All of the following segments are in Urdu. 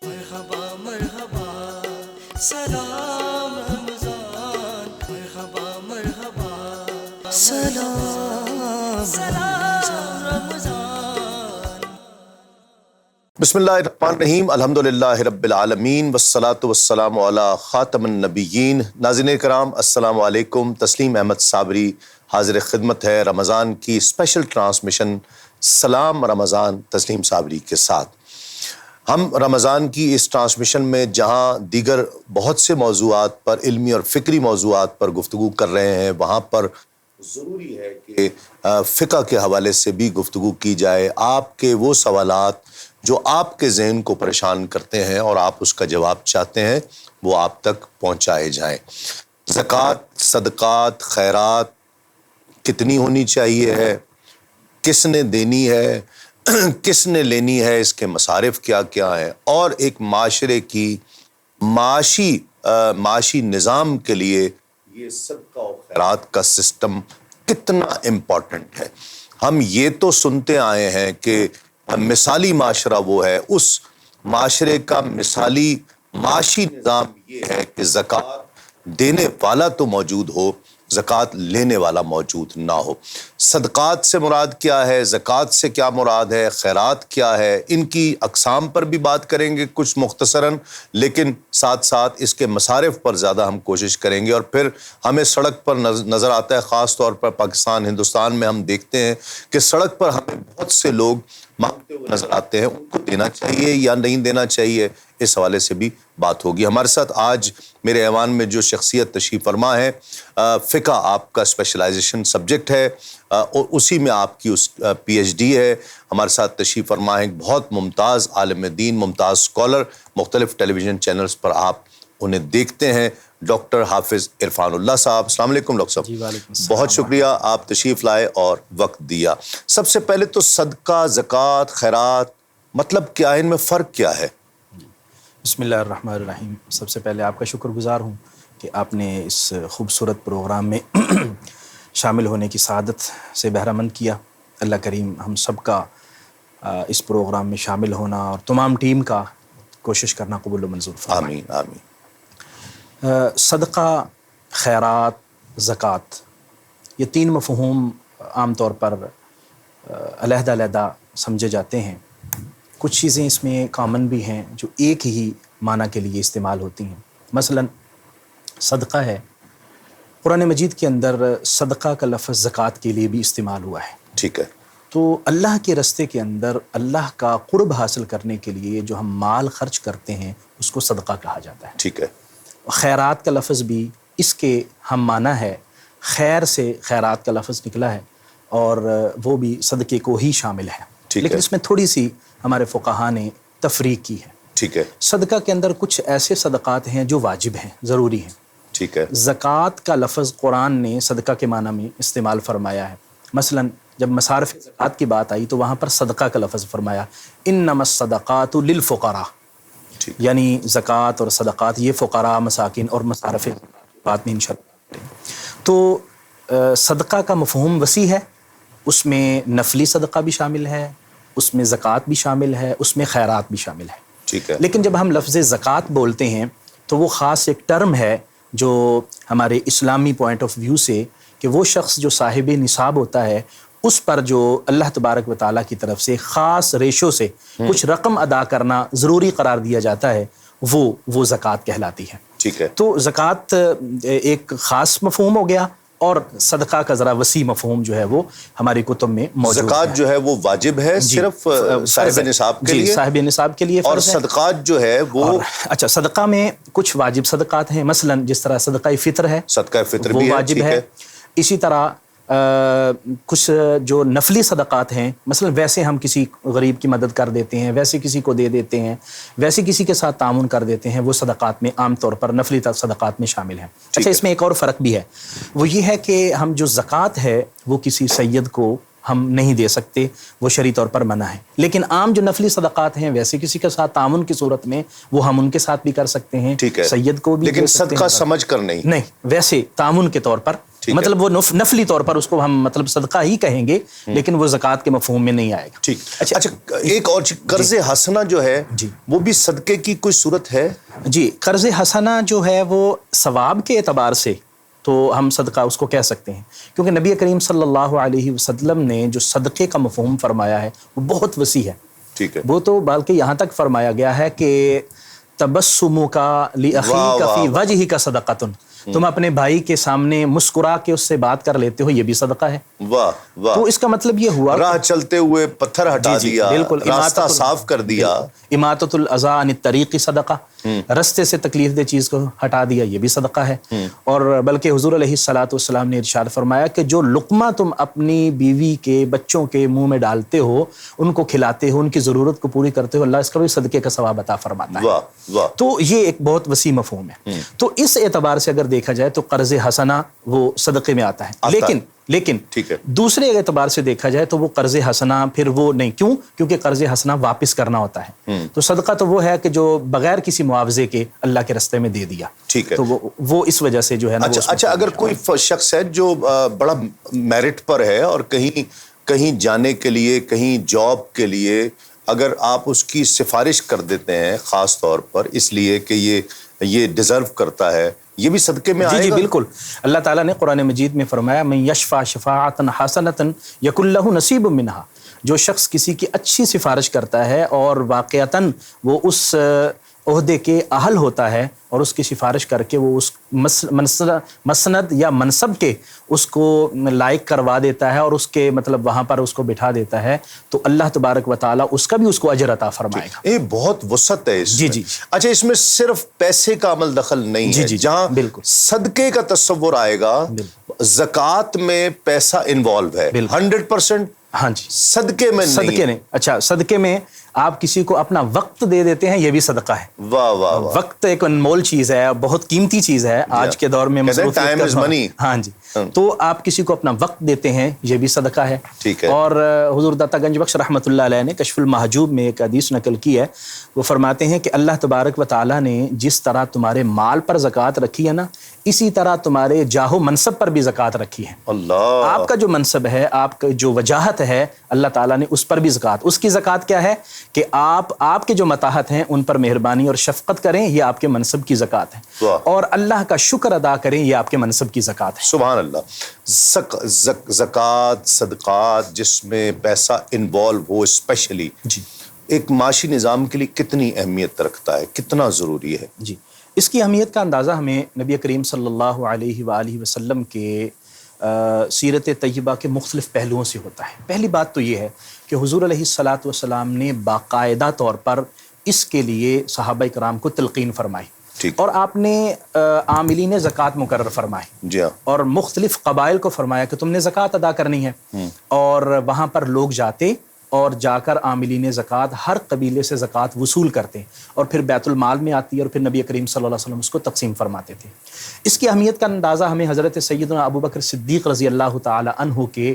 مرحبا مرحبا سلام رمضان، مرحبا مرحبا سلام سلام رمضان۔ بسم اللہ الرحمن الرحیم، الحمدللہ رب العالمین والصلاة والسلام علی خاتم النبیین۔ ناظرین کرام السلام علیکم۔ تسلیم احمد صابری حاضر خدمت ہے رمضان کی اسپیشل ٹرانسمیشن سلام رمضان تسلیم صابری کے ساتھ۔ ہم رمضان کی اس ٹرانسمیشن میں جہاں دیگر بہت سے موضوعات پر، علمی اور فکری موضوعات پر گفتگو کر رہے ہیں، وہاں پر ضروری ہے کہ فقہ کے حوالے سے بھی گفتگو کی جائے۔ آپ کے وہ سوالات جو آپ کے ذہن کو پریشان کرتے ہیں اور آپ اس کا جواب چاہتے ہیں، وہ آپ تک پہنچائے جائیں۔ زکوٰۃ، صدقات، خیرات کتنی ہونی چاہیے ہے، کس نے دینی ہے، کس نے لینی ہے، اس کے مصارف کیا کیا ہیں، اور ایک معاشرے کی معاشی نظام کے لیے یہ صدقہ و خیرات کا سسٹم کتنا امپورٹنٹ ہے۔ ہم یہ تو سنتے آئے ہیں کہ مثالی معاشرہ وہ ہے، اس معاشرے کا مثالی معاشی نظام یہ ہے کہ زکوٰۃ دینے والا تو موجود ہو، زکوٰۃ لینے والا موجود نہ ہو۔ صدقات سے مراد کیا ہے، زکوٰۃ سے کیا مراد ہے، خیرات کیا ہے، ان کی اقسام پر بھی بات کریں گے کچھ مختصراً، لیکن ساتھ ساتھ اس کے مصارف پر زیادہ ہم کوشش کریں گے۔ اور پھر ہمیں سڑک پر نظر آتا ہے، خاص طور پر پاکستان، ہندوستان میں ہم دیکھتے ہیں کہ سڑک پر ہمیں بہت سے لوگ مانگتے ہوئے نظر آتے ہیں، ان کو دینا چاہیے یا نہیں دینا چاہیے، اس حوالے سے بھی بات ہوگی۔ ہمارے ساتھ آج میرے ایوان میں جو شخصیت تشریف فرما ہے، فقہ آپ کا اسپیشلائزیشن سبجیکٹ ہے اور اسی میں آپ کی پی ایچ ڈی ہے۔ ہمارے ساتھ تشریف فرما ہے ایک بہت ممتاز عالم دین، ممتاز اسکالر، مختلف ٹیلی ویژن چینلز پر آپ انہیں دیکھتے ہیں، ڈاکٹر حافظ عرفان اللہ صاحب۔ السلام علیکم ڈاکٹر صاحب۔ جی وعلیکم السلام۔ بہت شکریہ، آپ تشریف لائے اور وقت دیا۔ سب سے پہلے تو صدقہ، زکوٰۃ، خیرات مطلب کیا ہے، ان میں فرق کیا ہے؟ بسم اللہ الرحمن الرحیم۔ سب سے پہلے آپ کا شکر گزار ہوں کہ آپ نے اس خوبصورت پروگرام میں شامل ہونے کی سعادت سے بہرہ مند کیا۔ اللہ کریم ہم سب کا اس پروگرام میں شامل ہونا اور تمام ٹیم کا کوشش کرنا قبول و منظور فرمائے۔ آمین آمین۔ صدقہ، خیرات، زکوٰۃ، یہ تین مفہوم عام طور پر علیحدہ علیحدہ سمجھے جاتے ہیں۔ کچھ چیزیں اس میں کامن بھی ہیں جو ایک ہی معنی کے لیے استعمال ہوتی ہیں۔ مثلا صدقہ ہے، قرآن مجید کے اندر صدقہ کا لفظ زکوٰۃ کے لیے بھی استعمال ہوا ہے۔ ٹھیک ہے۔ تو اللہ کے رستے کے اندر اللہ کا قرب حاصل کرنے کے لیے جو ہم مال خرچ کرتے ہیں اس کو صدقہ کہا جاتا ہے۔ ٹھیک ہے۔ خیرات کا لفظ بھی اس کے ہم معنی ہے، خیر سے خیرات کا لفظ نکلا ہے اور وہ بھی صدقے کو ہی شامل ہے۔ لیکن اس میں تھوڑی سی ہمارے فقہا نے تفریق کی ہے۔ ٹھیک ہے۔ صدقہ کے اندر کچھ ایسے صدقات ہیں جو واجب ہیں، ضروری ہیں۔ ٹھیک ہے۔ زکوٰۃ کا لفظ قرآن نے صدقہ کے معنی میں استعمال فرمایا ہے۔ مثلا جب مصارف زکوٰۃ کی بات آئی تو وہاں پر صدقہ کا لفظ فرمایا، انما الصدقات للفقراء، یعنی زکوٰۃ اور صدقات یہ فقراء، مساکین اور مصارف بات میں انشاءاللہ۔ تو صدقہ کا مفہوم وسیع ہے، اس میں نفلی صدقہ بھی شامل ہے، اس میں زکوٰۃ بھی شامل ہے، اس میں خیرات بھی شامل ہے۔ ٹھیک ہے۔ لیکن جب ہم لفظ زکوٰۃ بولتے ہیں تو وہ خاص ایک ٹرم ہے جو ہمارے اسلامی پوائنٹ آف ویو سے کہ وہ شخص جو صاحب نصاب ہوتا ہے اس پر جو اللہ تبارک و تعالیٰ کی طرف سے خاص ریشو سے کچھ رقم ادا کرنا ضروری قرار دیا جاتا ہے، وہ زکوٰۃ کہلاتی ہے۔ ٹھیک ہے۔ تو زکوٰۃ ایک خاص مفہوم ہو گیا اور صدقہ کا ذرا وسیع مفہوم جو ہے وہ ہماری کتب میں موجود ہے۔ زکوٰۃ جو ہے وہ واجب ہے صرف صاحب نصاب کے لیے، صاحب نصاب کے لیے، اور صدقات جو ہے وہ اچھا صدقہ میں کچھ واجب صدقات ہیں، مثلا جس طرح صدقہ فطر ہے، صدقہ فطر وہ بھی واجب ہے۔ اسی طرح کچھ جو نفلی صدقات ہیں، مثلا ویسے ہم کسی غریب کی مدد کر دیتے ہیں، ویسے کسی کو دے دیتے ہیں، ویسے کسی کے ساتھ تعاون کر دیتے ہیں، وہ صدقات میں عام طور پر نفلی صدقات میں شامل ہیں۔ اچھا اس میں ایک اور فرق بھی ہے، وہ یہ ہے کہ ہم جو زکوٰۃ ہے وہ کسی سید کو ہم نہیں دے سکتے، وہ شرعی طور پر منع ہے۔ لیکن عام جو نفلی صدقات ہیں ویسے کسی کے ساتھ تعاون کی صورت میں وہ ہم ان کے ساتھ بھی کر سکتے ہیں، سید کو بھی، لیکن صدقہ سمجھ کر نہیں، ویسے تعاون کے طور پر مطلب وہ نفلی طور پر اس کو ہم مطلب صدقہ ہی کہیں گے، لیکن وہ زکوٰۃ کے مفہوم میں نہیں آئے گا. ٹھیک. اچھا ایک اور قرض حسنہ جو ہے وہ بھی صدقے کی کوئی صورت ہے؟ جی، قرض حسنہ جو ہے وہ ثواب کے اعتبار سے تو ہم صدقہ اس کو کہہ سکتے ہیں، کیونکہ نبی کریم صلی اللہ علیہ وسلم نے جو صدقے کا مفہوم فرمایا ہے وہ بہت وسیع ہے. ٹھیک ہے. وہ تو بلکہ یہاں تک فرمایا گیا ہے کہ تبسمک لأخیک فی وجہک صدقۃ، تم اپنے بھائی کے سامنے مسکرا کے اس سے بات کر لیتے ہو، یہ بھی صدقہ ہے. واہ واہ. تو اس کا مطلب یہ ہوا راہ چلتے ہوئے پتھر ہٹا دیا، بالکل، راستہ صاف کر دیا. اماطۃ الاذی عن الطریق صدقہ، رستے سے تکلیف دہ چیز کو ہٹا دیا، یہ بھی صدقہ ہے. اور بلکہ حضور علیہ الصلوۃ والسلام نے ارشاد فرمایا کہ جو لقمہ تم اپنی بیوی کے بچوں کے منہ میں ڈالتے ہو، ان کو کھلاتے ہو، ان کی ضرورت کو پوری کرتے ہو، اللہ اس کا بھی صدقے کا ثواب عطا فرماتا ہے. واہ واہ. تو یہ ایک بہت وسیع مفہوم ہے. تو اس اعتبار سے اگر دیکھا جائے تو قرض حسنہ وہ صدقے میں آتا ہے. لیکن ٹھیک ہے. دوسرے اعتبار سے دیکھا جائے تو وہ قرض حسنہ پھر وہ نہیں. کیوں؟ کیونکہ قرض حسنہ واپس کرنا ہوتا ہے. تو صدقہ تو وہ ہے کہ جو بغیر کسی معاوضے کے اللہ کے راستے میں دے دیا. ٹھیک ہے. تو وہ اس وجہ سے جو ہے نا. اچھا اگر کوئی شخص ہے جو بڑا میرٹ پر ہے اور کہیں جانے کے لیے، کہیں جاب کے لیے اگر آپ اس کی سفارش کر دیتے ہیں خاص طور پر اس لیے کہ یہ ڈیزرو کرتا ہے، یہ بھی صدقے میں آئے گا؟ جی بالکل. اللہ تعالیٰ نے قرآن مجید میں فرمایا من یشفع شفاعۃ حسنۃ یکن لہ نصیب منہا، جو شخص کسی کی اچھی سفارش کرتا ہے اور واقعتاً وہ اس عہدے کے اہل ہوتا ہے اور اس کی سفارش کر کے وہ اس مسند یا منصب کے اس کو لائق کروا دیتا ہے اور اس کے مطلب وہاں پر اس کو بٹھا دیتا ہے، تو اللہ تبارک و تعالیٰ اس کا بھی اس کو اجر عطا فرمائے گا. یہ بہت وسعت ہے اس میں. جی. اچھا اس میں صرف پیسے کا عمل دخل نہیں ہے. جہاں بالکل صدقے کا تصور آئے گا، زکوٰۃ میں پیسہ انوالو ہے 100%. ہاں جی. صدقے میں نہیں. اچھا صدقے میں آپ کسی کو اپنا وقت دے دیتے ہیں، یہ بھی صدقہ ہے. واہ واہ واہ. وقت ایک انمول چیز ہے، بہت قیمتی چیز ہے آج کے دور میں. ٹائم از منی. ہاں جی. تو آپ کسی کو اپنا وقت دیتے ہیں، یہ بھی صدقہ ہے. ٹھیک ہے. اور حضور داتا گنج بخش رحمۃ اللہ علیہ نے کشف المحجوب میں ایک حدیث نقل کی ہے. وہ فرماتے ہیں کہ اللہ تبارک و تعالیٰ نے جس طرح تمہارے مال پر زکوٰۃ رکھی ہے نا، اسی طرح تمہارے جاہ و منصب پر بھی زکوٰۃ رکھی ہے. اللہ. آپ کا جو منصب ہے، آپ کا جو وجاہت ہے، اللہ تعالیٰ نے اس پر بھی زکوٰۃ. اس کی زکوٰۃ کیا ہے کہ آپ کے جو متاحت ہیں ان پر مہربانی اور شفقت کریں، یہ آپ کے منصب کی زکوٰۃ ہے. اور اللہ کا شکر ادا کریں، یہ آپ کے منصب کی زکوٰۃ ہے. سبحان اللہ. زکوٰۃ، صدقات جس میں پیسہ انوالو ہو اسپیشلی، جی، ایک معاشی نظام کے لیے کتنی اہمیت رکھتا ہے، کتنا ضروری ہے؟ جی، اس کی اہمیت کا اندازہ ہمیں نبی کریم صلی اللہ علیہ وآلہ وسلم کے سیرت طیبہ کے مختلف پہلوؤں سے ہوتا ہے. پہلی بات تو یہ ہے کہ حضور علیہ الصلاۃ والسلام نے باقاعدہ طور پر اس کے لیے صحابہ کرام کو تلقین فرمائی. اور آپ نے عاملین زکوٰۃ مقرر فرمائے. جی ہاں. اور مختلف قبائل کو فرمایا کہ تم نے زکوٰۃ ادا کرنی ہے. اور وہاں پر لوگ جاتے اور جا کر عاملین زکوٰۃ ہر قبیلے سے زکوٰۃ وصول کرتے اور پھر بیت المال میں آتی اور پھر نبی کریم صلی اللہ علیہ وسلم اس کو تقسیم فرماتے تھے. اس کی اہمیت کا اندازہ ہمیں حضرت سیدنا ابو بکر صدیق رضی اللہ تعالی عنہ کے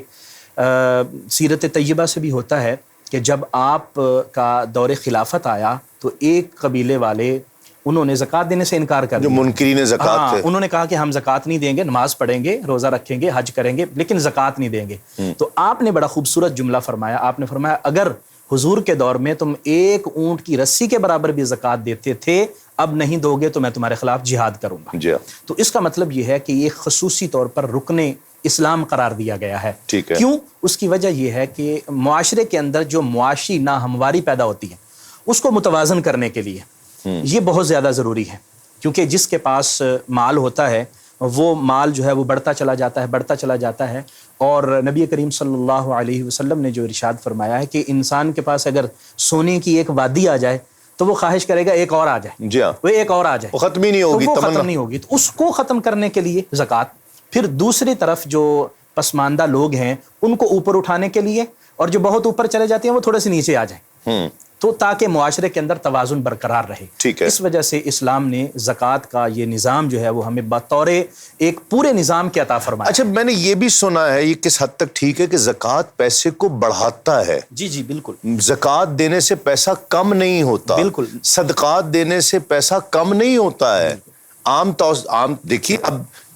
سیرت طیبہ سے بھی ہوتا ہے کہ جب آپ کا دور خلافت آیا تو ایک قبیلے والے انہوں نے زکوٰۃ دینے سے انکار کر دیا. جو منکرین زکوٰۃ تھے، انہوں نے کہا کہ ہم زکوٰۃ نہیں دیں گے، نماز پڑھیں گے، روزہ رکھیں گے، حج کریں گے، لیکن زکوٰۃ نہیں دیں گے. تو آپ نے بڑا خوبصورت جملہ فرمایا. آپ نے فرمایا اگر حضور کے دور میں تم ایک اونٹ کی رسی کے برابر بھی زکوٰۃ دیتے تھے، اب نہیں دو گے تو میں تمہارے خلاف جہاد کروں گا. جی. تو اس کا مطلب یہ ہے کہ یہ خصوصی طور پر رکن اسلام قرار دیا گیا ہے. کیوں؟ اس کی وجہ یہ ہے کہ معاشرے کے اندر جو معاشی ناہمواری پیدا ہوتی ہے اس کو متوازن کرنے کے لیے یہ بہت زیادہ ضروری ہے. کیونکہ جس کے پاس مال ہوتا ہے وہ مال جو ہے وہ بڑھتا چلا جاتا ہے. اور نبی کریم صلی اللہ علیہ وسلم نے جو ارشاد فرمایا ہے کہ انسان کے پاس اگر سونے کی ایک وادی آ جائے تو وہ خواہش کرے گا ایک اور آ جائے. جی ہاں. وہ ایک اور آ جائے، وہ ختم ہی نہیں ہوگی، ختم نہیں ہوگی. تو اس کو ختم کرنے کے لیے زکوٰۃ. پھر دوسری طرف جو پسماندہ لوگ ہیں ان کو اوپر اٹھانے کے لیے، اور جو بہت اوپر چلے جاتے ہیں وہ تھوڑے سے نیچے آ جائیں، تو تاکہ معاشرے کے اندر توازن برقرار رہے. اس وجہ سے اسلام نے زکوٰۃ کا یہ نظام جو ہے وہ ہمیں بطور ایک پورے نظام کے عطا فرمایا. اچھا میں نے یہ بھی سنا ہے، یہ کس حد تک ٹھیک ہے کہ زکوٰۃ پیسے کو بڑھاتا ہے؟ جی بالکل. زکوٰۃ دینے سے پیسہ کم نہیں ہوتا. بالکل. صدقات دینے سے پیسہ کم نہیں ہوتا ہے. عام دیکھیے اب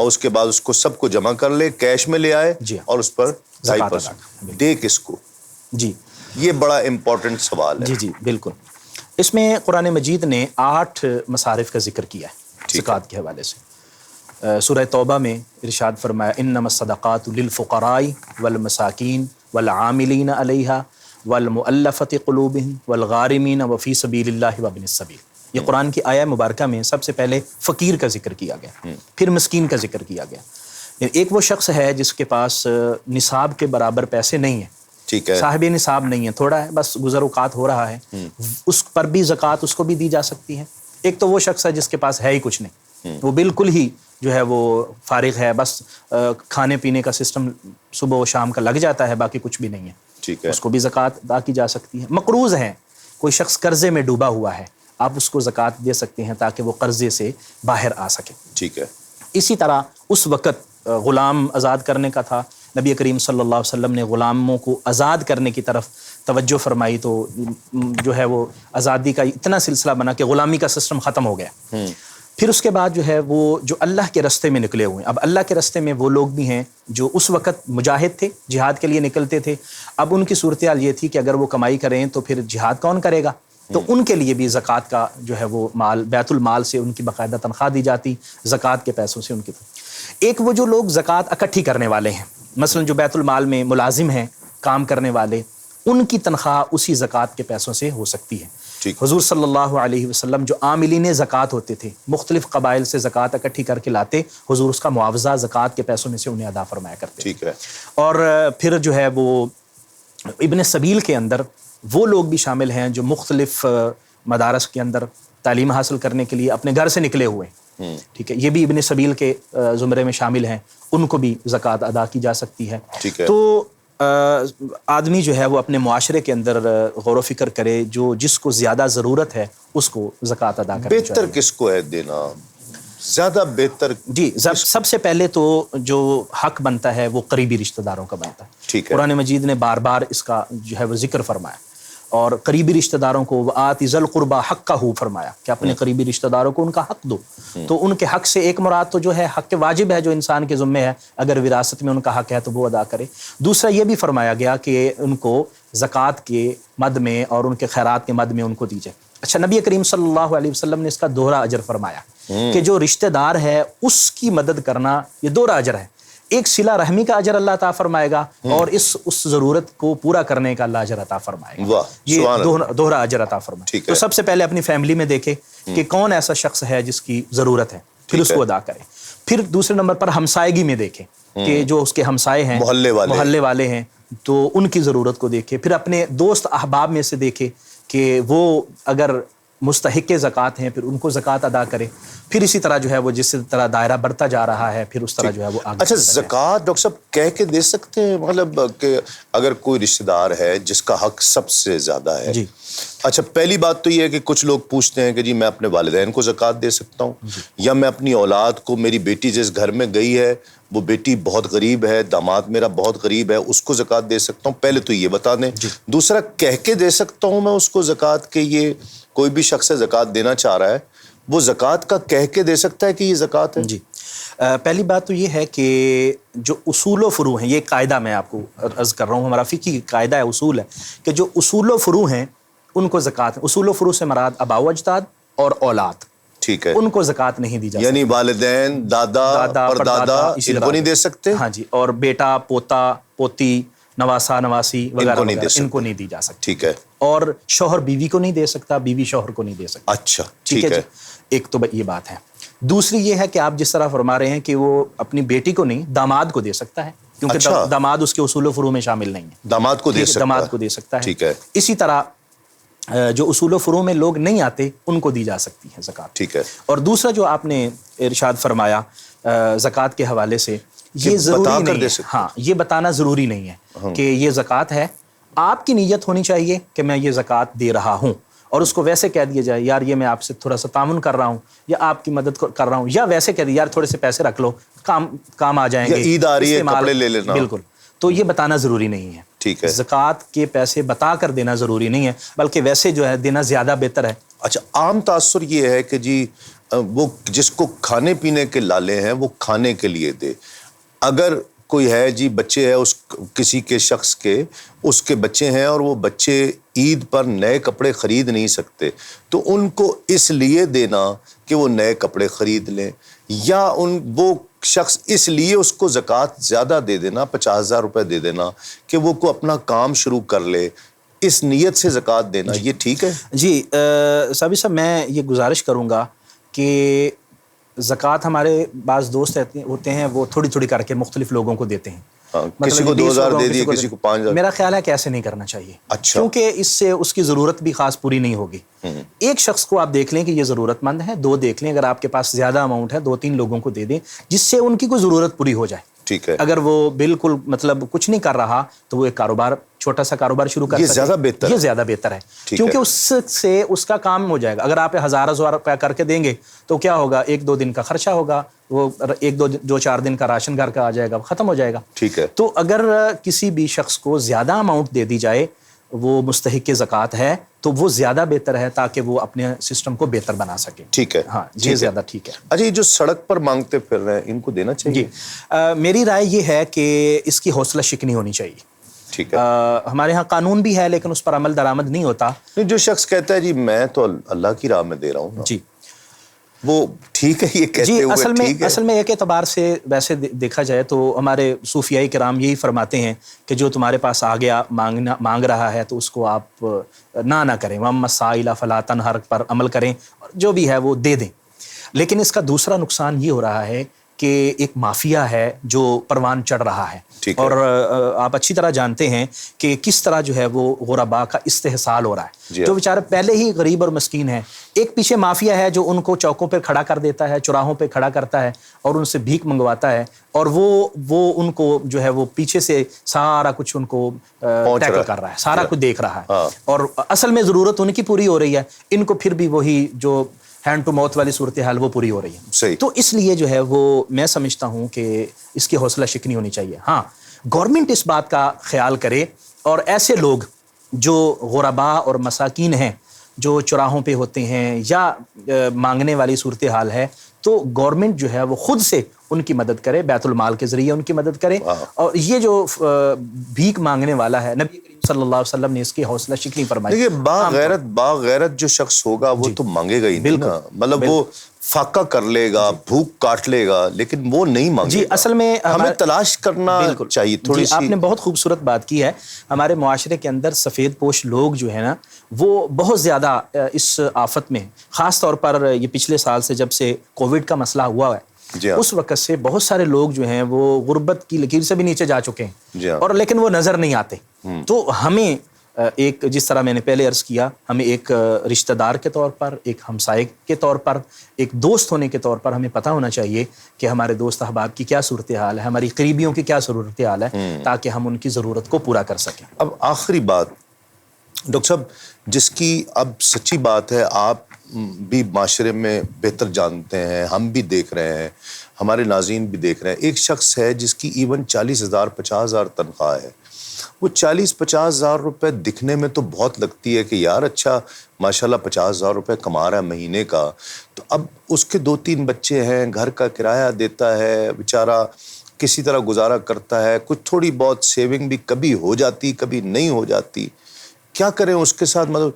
اور اس کے بعد اس کو سب کو جمع کر لے, کیش میں لے آئے جی اور اس پر زکوٰۃ 2.5% دے کس کو؟ جی یہ بڑا امپورٹنٹ سوال ہے. جی جی بالکل. اس میں قرآن مجید نے 8 مصارف کا ذکر کیا ہے زکوٰۃ کے حوالے سے. سورہ توبہ میں ارشاد فرمایا انما الصدقات للفقراء والمساکین والعاملین علیہا والمؤلفۃ قلوبہم والغارمین وفی سبیل اللہ وابن السبیل. یہ قرآن کی آیہ مبارکہ میں سب سے پہلے فقیر کا ذکر کیا گیا, پھر مسکین کا ذکر کیا گیا. ایک وہ شخص ہے جس کے پاس نصاب کے برابر پیسے نہیں ہیں, ٹھیک ہے, صاحب نصاب نہیں ہے, تھوڑا ہے بس گزر اوقات ہو رہا ہے, اس پر بھی زکوٰۃ اس کو بھی دی جا سکتی ہے. ایک تو وہ شخص ہے جس کے پاس ہے ہی کچھ نہیں, وہ بالکل ہی جو ہے وہ فارغ ہے, بس کھانے پینے کا سسٹم صبح و شام کا لگ جاتا ہے, باقی کچھ بھی نہیں ہے, ٹھیک ہے, اس کو بھی زکوٰۃ ادا کی جا سکتی ہے. مقروض ہے, کوئی شخص قرضے میں ڈوبا ہوا ہے, آپ اس کو زکوٰۃ دے سکتے ہیں تاکہ وہ قرضے سے باہر آ سکے. ٹھیک ہے. اسی طرح اس وقت غلام آزاد کرنے کا تھا, نبی کریم صلی اللہ علیہ وسلم نے غلاموں کو آزاد کرنے کی طرف توجہ فرمائی, تو جو ہے وہ آزادی کا اتنا سلسلہ بنا کہ غلامی کا سسٹم ختم ہو گیا. پھر اس کے بعد جو ہے وہ جو اللہ کے راستے میں نکلے ہوئے ہیں, اب اللہ کے راستے میں وہ لوگ بھی ہیں جو اس وقت مجاہد تھے, جہاد کے لیے نکلتے تھے. اب ان کی صورتحال یہ تھی کہ اگر وہ کمائی کریں تو پھر جہاد کون کرے گا, تو ان کے لیے بھی زکوٰۃ کا جو ہے وہ مال بیت المال سے ان کی باقاعدہ تنخواہ دی جاتی, زکوٰۃ کے پیسوں سے ان کی. ایک وہ جو لوگ زکوٰۃ اکٹھی کرنے والے ہیں, مثلا جو بیت المال میں ملازم ہیں, کام کرنے والے, ان کی تنخواہ اسی زکوٰۃ کے پیسوں سے ہو سکتی ہے. حضور صلی اللہ علیہ وسلم جو عاملین زکوٰۃ ہوتے تھے, مختلف قبائل سے زکوٰۃ اکٹھی کر کے لاتے, حضور اس کا معاوضہ زکوٰۃ کے پیسوں میں سے انہیں ادا فرمایا کرتے. ٹھیک ہے. اور پھر جو ہے وہ ابن سبیل کے اندر وہ لوگ بھی شامل ہیں جو مختلف مدارس کے اندر تعلیم حاصل کرنے کے لیے اپنے گھر سے نکلے ہوئے ہیں. ٹھیک ہے, یہ بھی ابن سبیل کے زمرے میں شامل ہیں, ان کو بھی زکوٰۃ ادا کی جا سکتی ہے. ٹھیک ہے. تو آدمی جو ہے وہ اپنے معاشرے کے اندر غور و فکر کرے, جو جس کو زیادہ ضرورت ہے اس کو زکوٰۃ ادا کرنا چاہیے. بہتر کس کو ہے دینا, زیادہ بہتر؟ جی سب سے پہلے تو جو حق بنتا ہے وہ قریبی رشتہ داروں کا بنتا ہے. ٹھیک ہے. قرآن مجید نے بار بار اس کا جو ہے وہ ذکر فرمایا, اور قریبی رشتہ داروں کو وآتِ ذی القربی حقہ فرمایا کہ اپنے قریبی رشتہ داروں کو ان کا حق دو. تو ان کے حق سے ایک مراد تو جو ہے حق واجب ہے جو انسان کے ذمہ ہے, اگر وراثت میں ان کا حق ہے تو وہ ادا کرے. دوسرا یہ بھی فرمایا گیا کہ ان کو زکوٰۃ کے مد میں اور ان کے خیرات کے مد میں ان کو دی جائے. اچھا, نبی کریم صلی اللہ علیہ وسلم نے اس کا دوہرا اجر فرمایا کہ جو رشتہ دار ہے اس کی مدد کرنا یہ دوہرا اجر ہے. ایک صلہ رحمی کا اجر اللہ عطا فرمائے گا, اور اس ضرورت کو پورا کرنے کا اللہ اجر عطا فرمائے گا. یہ دوہرا اجر عطا فرمائے. تو سب سے پہلے اپنی فیملی میں دیکھے کہ کون ایسا شخص ہے جس کی ضرورت ہے, پھر اس کو ادا کرے. پھر دوسرے نمبر پر ہمسائیگی میں دیکھے کہ جو اس کے ہمسائے ہیں, محلے والے ہیں, تو ان کی ضرورت کو دیکھے. پھر اپنے دوست احباب میں سے دیکھے کہ وہ اگر مستحق زکوٰۃ ہیں پھر ان کو زکوٰۃ ادا کرے. پھر اسی طرح جو ہے وہ جس طرح دائرہ بڑھتا جا رہا ہے پھر اس طرح جو ہے وہ آگے. اچھا, زکوٰۃ ڈاکٹر صاحب کہہ کے دے سکتے ہیں, مطلب کہ اگر کوئی رشتہ دار ہے جس کا حق سب سے زیادہ ہے. جی. اچھا, پہلی بات تو یہ ہے کہ کچھ لوگ پوچھتے ہیں کہ جی میں اپنے والدین کو زکوٰۃ دے سکتا ہوں, یا میں اپنی اولاد کو, میری بیٹی جس گھر میں گئی ہے وہ بیٹی بہت غریب ہے, داماد میرا بہت غریب ہے, اس کو زکوٰۃ دے سکتا ہوں؟ پہلے تو یہ بتا دیں. دوسرا, کہہ کے دے سکتا ہوں میں اس کو زکوٰۃ کے, یہ کوئی بھی شخص زکوٰۃ دینا چاہ رہا ہے وہ زکوٰۃ کا کہہ کے دے سکتا ہے کہ یہ زکوٰۃ ہے؟ جی, پہلی بات تو یہ ہے کہ جو اصول و فروع ہیں, یہ قاعدہ میں آپ کو عرض کر رہا ہوں, ہمارا فقہی قاعدہ ہے, اصول ہے کہ جو اصول و فروع ہیں ان کو زکوٰۃ, اصول و فروع سے مراد آباء و اجداد اور اولاد, ٹھیک ہے, ان کو زکوٰۃ نہیں دی جا سکتی. یعنی والدین, دادا پردادا ان کو نہیں دے سکتے؟ ہاں جی, اور بیٹا, پوتا, پوتی, نواسا, نواسی وغیرہ ان کو نہیں دی جا سکتی. ٹھیک ہے. اور شوہر بیوی کو نہیں دے سکتا, بیوی شوہر کو نہیں دے سکتا. اچھا, ٹھیک ہے. ایک تو یہ بات ہے. دوسری یہ ہے کہ آپ جس طرح فرما رہے ہیں کہ وہ اپنی بیٹی کو نہیں, داماد کو دے سکتا ہے, کیونکہ داماد اس کے اصول و فروع میں شامل نہیں ہے. داماد کو دے سکتا ہے. ٹھیک ہے. اسی طرح جو اصول و فروع میں لوگ نہیں آتے ان کو دی جا سکتی ہے زکوٰۃ. ٹھیک ہے. اور دوسرا جو آپ نے ارشاد فرمایا زکوٰۃ کے حوالے سے, یہ ضروری نہیں ہے, ہاں یہ بتانا ضروری نہیں ہے کہ یہ زکوٰۃ ہے. آپ کی نیت ہونی چاہیے کہ میں یہ زکوٰۃ دے رہا ہوں, اور اس کو ویسے کہہ دیا جائے یار یہ میں آپ سے تھوڑا سا تعاون کر رہا ہوں یا آپ کی مدد کر رہا ہوں, یا ویسے کہہ دیا یار تھوڑے سے پیسے رکھ لو, کام آ جائیں گے, عید آ رہی ہے کپڑے لے لینا. بالکل. تو یہ بتانا ضروری نہیں ہے. ٹھیک ہے. زکوٰۃ کے پیسے بتا کر دینا ضروری نہیں ہے, بلکہ ویسے جو ہے دینا زیادہ بہتر ہے. اچھا, عام تاثر یہ ہے کہ جی وہ جس کو کھانے پینے کے لالے ہیں وہ کھانے کے لیے دے. اگر کوئی ہے جی بچے ہے اس کسی کے شخص کے اس کے بچے ہیں اور وہ بچے عید پر نئے کپڑے خرید نہیں سکتے تو ان کو اس لیے دینا کہ وہ نئے کپڑے خرید لیں, یا وہ شخص اس لیے اس کو زکوٰۃ زیادہ دے دینا 50,000 روپے دے دینا کہ وہ کو اپنا کام شروع کر لے, اس نیت سے زکوٰۃ دینا یہ ٹھیک ہے؟ جی صابر صاحب میں یہ گزارش کروں گا کہ زکوٰۃ ہمارے بعض دوست ہوتے ہیں وہ تھوڑی تھوڑی کر کے مختلف لوگوں کو دیتے ہیں. کسی کو 2,000 دے دیے, کسی کو 5,000. میرا خیال ہے کہ ایسے نہیں کرنا چاہیے. اچھا. کیونکہ اس سے اس کی ضرورت بھی خاص پوری نہیں ہوگی. ایک شخص کو آپ دیکھ لیں کہ یہ ضرورت مند ہے, 2 دیکھ لیں, اگر آپ کے پاس زیادہ اماؤنٹ ہے 2-3 لوگوں کو دے دیں جس سے ان کی کوئی ضرورت پوری ہو جائے. ٹھیک ہے. اگر وہ بالکل مطلب کچھ نہیں کر رہا تو وہ ایک کاروبار, چھوٹا سا کاروبار شروع کر سکتے. یہ زیادہ بہتر ہے کیونکہ اس سے اس کا کام ہو جائے گا. اگر آپ 1,000 روپیہ کر کے دیں گے تو کیا ہوگا, 1-2 دن کا خرچہ ہوگا, وہ 1-2-4 دن کا راشن گھر کا آ جائے گا, ختم ہو جائے گا. ٹھیک ہے. تو اگر کسی بھی شخص کو زیادہ اماؤنٹ دے دی جائے وہ مستحق زکوٰۃ ہے تو وہ زیادہ بہتر ہے تاکہ وہ اپنے سسٹم کو بہتر بنا سکے. ٹھیک ہے. ہاں یہ زیادہ ٹھیک ہے. اچھا, یہ جو سڑک پر مانگتے پھر رہے ہیں ان کو دینا چاہیے؟ جی میری رائے یہ ہے کہ اس کی حوصلہ شکنی ہونی چاہیے. ٹھیک ہے. ہمارے ہاں قانون بھی ہے لیکن اس پر عمل درآمد نہیں ہوتا. جو شخص کہتا ہے جی میں تو اللہ کی راہ میں دے رہا ہوں, جی وہ ٹھیک ہے یہ کہتے ہوئے اصل میں ایک اعتبار سے ویسے دیکھا جائے تو ہمارے صوفیائی کرام یہی فرماتے ہیں کہ جو تمہارے پاس آ گیا مانگ رہا ہے تو اس کو آپ نہ کریں, وَأَمَّا السَّائِلَ فَلَا تَنْهَرْ پر عمل کریں اور جو بھی ہے وہ دے دیں. لیکن اس کا دوسرا نقصان یہ ہو رہا ہے کہ ایک مافیا ہے جو پروان چڑھ رہا ہے, اور آپ اچھی طرح جانتے ہیں کہ کس طرح جو ہے وہ غرباء کا استحصال ہو رہا ہے. جو بیچارے پہلے ہی غریب اور مسکین ہیں, ایک پیچھے مافیا ہے جو ان کو چوکوں پہ کھڑا کر دیتا ہے, چوراہوں پہ کھڑا کرتا ہے اور ان سے بھیک منگواتا ہے, اور وہ ان کو جو ہے وہ پیچھے سے سارا کچھ ان کو ٹیکل کر رہا ہے, سارا کچھ دیکھ رہا ہے, اور اصل میں ضرورت ان کی پوری ہو رہی ہے, ان کو پھر بھی وہی جو ہینڈ ٹو ماؤتھ والی صورتحال وہ پوری ہو رہی ہے. تو اس لیے جو ہے وہ میں سمجھتا ہوں کہ اس کی حوصلہ شکنی ہونی چاہیے. ہاں گورنمنٹ اس بات کا خیال کرے اور ایسے لوگ جو غرباء اور مساکین ہیں جو چوراہوں پہ ہوتے ہیں یا مانگنے والی صورتحال ہے تو گورنمنٹ جو ہے وہ خود سے ان کی مدد کرے, بیت المال کے ذریعے ان کی مدد کرے. اور یہ جو بھیک مانگنے والا ہے نبی کریم صلی اللہ علیہ وسلم نے اس کی حوصلہ شکنی فرمائی. دیکھیے باغیرت جو شخص ہوگا وہ تو مانگے گا ہی نہیں نا, مطلب وہ فاقہ کر لے گا, بھوک کاٹ لے گا, لیکن وہ نہیں مانگے گا. جی اصل میں ہمیں تلاش کرنا چاہیے تھوڑی سی. آپ نے بہت خوبصورت بات کی ہے. ہمارے معاشرے کے اندر سفید پوش لوگ جو ہے نا وہ بہت زیادہ اس آفت میں, خاص طور پر یہ پچھلے سال سے جب سے کووڈ کا مسئلہ ہوا ہے اس وقت سے بہت سارے لوگ جو ہیں وہ غربت کی لکیر سے بھی نیچے جا چکے ہیں, اور لیکن وہ نظر نہیں آتے. تو ہمیں ایک, جس طرح میں نے پہلے عرض کیا, ہمیں ایک رشتہ دار کے طور پر, ایک ہمسائے کے طور پر, ایک دوست ہونے کے طور پر ہمیں پتہ ہونا چاہیے کہ ہمارے دوست احباب کی کیا صورتحال ہے, ہماری قریبیوں کی کیا صورتحال ہے, تاکہ ہم ان کی ضرورت کو پورا کر سکیں. اب آخری بات ڈاکٹر صاحب, جس کی اب سچی بات ہے آپ بھی معاشرے میں بہتر جانتے ہیں, ہم بھی دیکھ رہے ہیں, ہمارے ناظرین بھی دیکھ رہے ہیں, ایک شخص ہے جس کی ایون 40,000 50,000 تنخواہ ہے. وہ 40-50,000 روپے دکھنے میں تو بہت لگتی ہے کہ یار اچھا ماشاءاللہ 50,000 روپے کما رہا ہے مہینے کا, تو اب اس کے 2-3 بچے ہیں, گھر کا کرایہ دیتا ہے, بیچارہ کسی طرح گزارا کرتا ہے, کچھ تھوڑی بہت سیونگ بھی کبھی ہو جاتی کبھی نہیں ہو جاتی. کیا کریں اس کے ساتھ؟ مطلب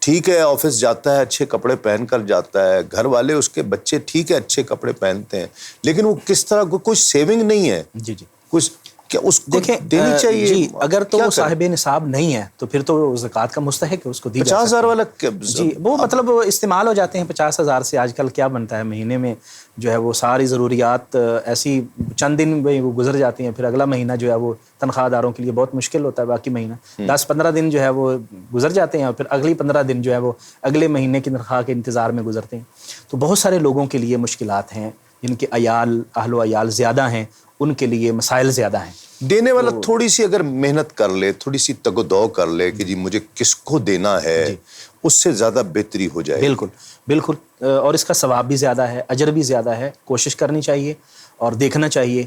ٹھیک ہے آفس جاتا ہے, اچھے کپڑے پہن کر جاتا ہے, گھر والے اس کے بچے ٹھیک ہے اچھے کپڑے پہنتے ہیں, لیکن وہ کس طرح کچھ سیونگ نہیں ہے. جی کچھ کیا اس کو دینی چاہیے؟ جی اگر تو وہ صاحب نصاب نہیں ہے تو پھر تو زکوٰۃ کا مستحق ہے, اس کو دی جا سکتی ہے. 50,000 والا جی وہ مطلب استعمال ہو جاتے ہیں 50,000 سے. آج کل کیا بنتا ہے مہینے میں جو ہے وہ ساری ضروریات ایسی چند دن میں وہ گزر جاتی ہیں, پھر اگلا مہینہ جو ہے وہ تنخواہ داروں کے لیے بہت مشکل ہوتا ہے. باقی مہینہ 10-15 دن جو ہے وہ گزر جاتے ہیں اور پھر اگلی 15 دن جو ہے وہ اگلے مہینے کی تنخواہ کے انتظار میں گزرتے ہیں. تو بہت سارے لوگوں کے لیے مشکلات ہیں, جن کے اہل و عیال زیادہ ہیں ان کے لیے مسائل زیادہ ہیں. دینے والا تھوڑی سی اگر محنت کر لے, تھوڑی سی تگ و دو کر لے کہ جی مجھے کس کو دینا ہے, اس سے زیادہ بہتری ہو جائے. بالکل, اور اس کا ثواب بھی زیادہ ہے, اجر بھی زیادہ ہے. کوشش کرنی چاہیے اور دیکھنا چاہیے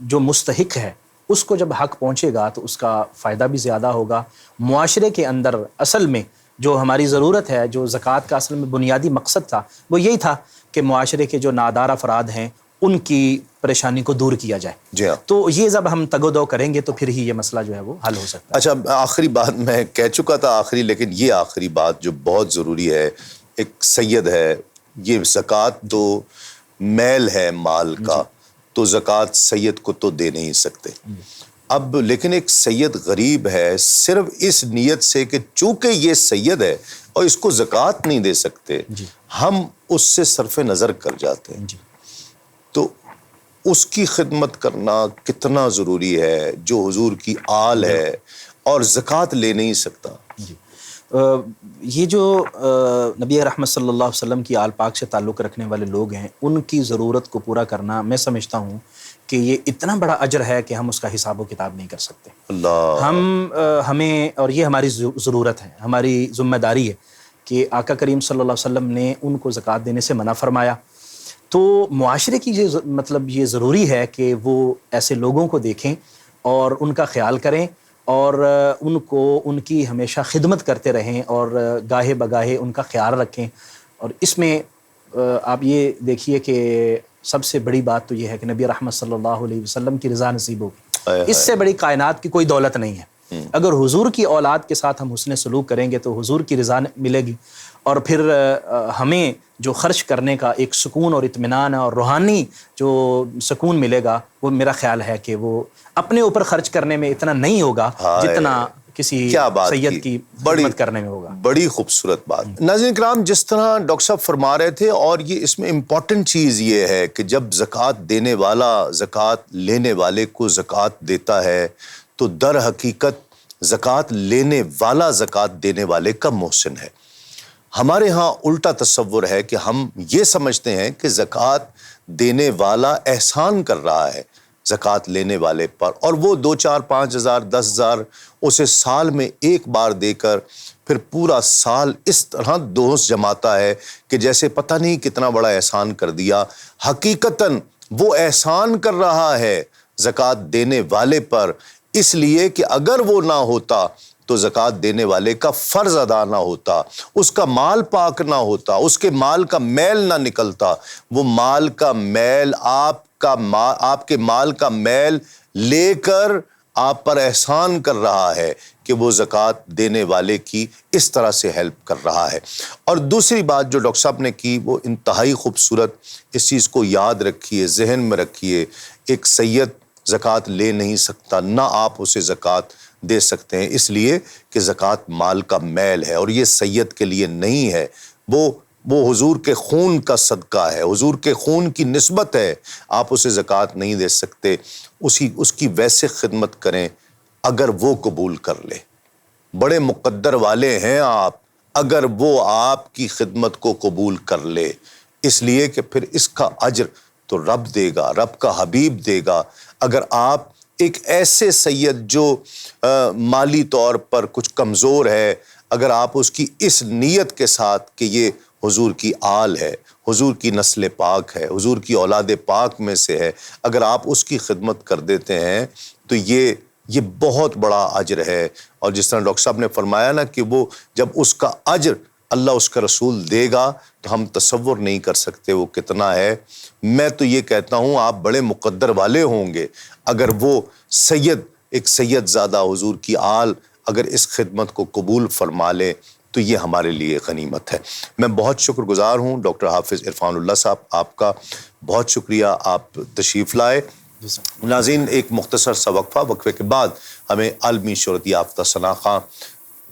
جو مستحق ہے اس کو جب حق پہنچے گا تو اس کا فائدہ بھی زیادہ ہوگا. معاشرے کے اندر اصل میں جو ہماری ضرورت ہے، جو زکوٰۃ کا اصل میں بنیادی مقصد تھا وہ یہی تھا کہ معاشرے کے جو نادار افراد ہیں ان کی پریشانی کو دور کیا جائے. جی ہاں. تو یہ جب ہم تگ و دو کریں گے تو پھر ہی یہ مسئلہ جو ہے وہ حل ہو سکتا ہے. اچھا، آخری بات میں کہہ چکا تھا آخری، لیکن یہ آخری بات جو بہت ضروری ہے. ایک سید ہے، یہ زکوٰۃ تو میل ہے مال کا، تو زکوٰۃ سید کو تو دے نہیں سکتے. اب لیکن ایک سید غریب ہے صرف اس نیت سے کہ چونکہ یہ سید ہے اور اس کو زکوٰۃ نہیں دے سکتے، ہم اس سے صرف نظر کر جاتے ہیں. تو اس کی خدمت کرنا کتنا ضروری ہے جو حضور کی آل ہے اور زکوٰۃ لے نہیں سکتا. یہ جو نبی رحمت صلی اللہ علیہ وسلم کی آل پاک سے تعلق رکھنے والے لوگ ہیں، ان کی ضرورت کو پورا کرنا میں سمجھتا ہوں کہ یہ اتنا بڑا اجر ہے کہ ہم اس کا حساب و کتاب نہیں کر سکتے. ہمیں اور یہ ہماری ضرورت ہے، ہماری ذمہ داری ہے کہ آقا کریم صلی اللہ علیہ وسلم نے ان کو زکوٰۃ دینے سے منع فرمایا. تو معاشرے کی یہ ضروری ہے کہ وہ ایسے لوگوں کو دیکھیں اور ان کا خیال کریں اور ان کو ان کی ہمیشہ خدمت کرتے رہیں اور گاہے بگاہے ان کا خیال رکھیں. اور اس میں آپ یہ دیکھیے کہ سب سے بڑی بات تو یہ ہے کہ نبی رحمت صلی اللہ علیہ وسلم کی رضا نصیب ہوگی. اس سے بڑی کائنات کی کوئی دولت نہیں ہے. اگر حضور کی اولاد کے ساتھ ہم حسن سلوک کریں گے تو حضور کی رضا ملے گی، اور پھر ہمیں جو خرچ کرنے کا ایک سکون اور اطمینان اور روحانی جو سکون ملے گا، وہ میرا خیال ہے کہ وہ اپنے اوپر خرچ کرنے میں اتنا نہیں ہوگا جتنا کسی سید کی خدمت کرنے میں ہوگا. بڑی خوبصورت بات. ناظرین کرام، جس طرح ڈاکٹر صاحب فرما رہے تھے، اور یہ اس میں امپورٹنٹ چیز یہ ہے کہ جب زکوٰۃ دینے والا زکوٰۃ لینے والے کو زکوٰۃ دیتا ہے تو در حقیقت زکوٰۃ لینے والا زکوٰۃ دینے والے کا محسن ہے. ہمارے ہاں الٹا تصور ہے کہ ہم یہ سمجھتے ہیں کہ زکوٰۃ دینے والا احسان کر رہا ہے زکوٰۃ لینے والے پر، اور وہ 2 4 5 ہزار 10 ہزار اسے سال میں ایک بار دے کر پھر پورا سال اس طرح دوست جماتا ہے کہ جیسے پتہ نہیں کتنا بڑا احسان کر دیا. حقیقتاً وہ احسان کر رہا ہے زکوٰۃ دینے والے پر، اس لیے کہ اگر وہ نہ ہوتا تو زکوٰۃ دینے والے کا فرض ادا نہ ہوتا، اس کا مال پاک نہ ہوتا، اس کے مال کا میل نہ نکلتا. وہ مال کا میل آپ کے مال کا میل لے کر آپ پر احسان کر رہا ہے کہ وہ زکوٰۃ دینے والے کی اس طرح سے ہیلپ کر رہا ہے. اور دوسری بات جو ڈاکٹر صاحب نے کی وہ انتہائی خوبصورت، اس چیز کو یاد رکھیے، ذہن میں رکھیے. ایک سید زکوٰۃ لے نہیں سکتا، نہ آپ اسے زکوٰۃ دے سکتے ہیں، اس لیے کہ زکوٰۃ مال کا میل ہے اور یہ سید کے لیے نہیں ہے. وہ حضور کے خون کا صدقہ ہے، حضور کے خون کی نسبت ہے. آپ اسے زکوٰۃ نہیں دے سکتے، اس کی ویسے خدمت کریں اگر وہ قبول کر لے. بڑے مقدر والے ہیں آپ اگر وہ آپ کی خدمت کو قبول کر لے، اس لیے کہ پھر اس کا اجر تو رب دے گا، رب کا حبیب دے گا. اگر آپ ایک ایسے سید جو مالی طور پر کچھ کمزور ہے، اگر آپ اس کی اس نیت کے ساتھ کہ یہ حضور کی آل ہے، حضور کی نسل پاک ہے، حضور کی اولاد پاک میں سے ہے، اگر آپ اس کی خدمت کر دیتے ہیں تو یہ بہت بڑا اجر ہے. اور جس طرح ڈاکٹر صاحب نے فرمایا نا کہ وہ جب اس کا اجر اللہ اس کا رسول دے گا تو ہم تصور نہیں کر سکتے وہ کتنا ہے. میں تو یہ کہتا ہوں آپ بڑے مقدر والے ہوں گے اگر وہ سید، ایک سید زادہ حضور کی آل اگر اس خدمت کو قبول فرما لے تو یہ ہمارے لیے غنیمت ہے. میں بہت شکر گزار ہوں ڈاکٹر حافظ عرفان اللہ صاحب، آپ کا بہت شکریہ، آپ تشریف لائے. ناظرین، ایک مختصر سا وقفے کے بعد ہمیں عالمی شہرت یافتہ ثنا خواں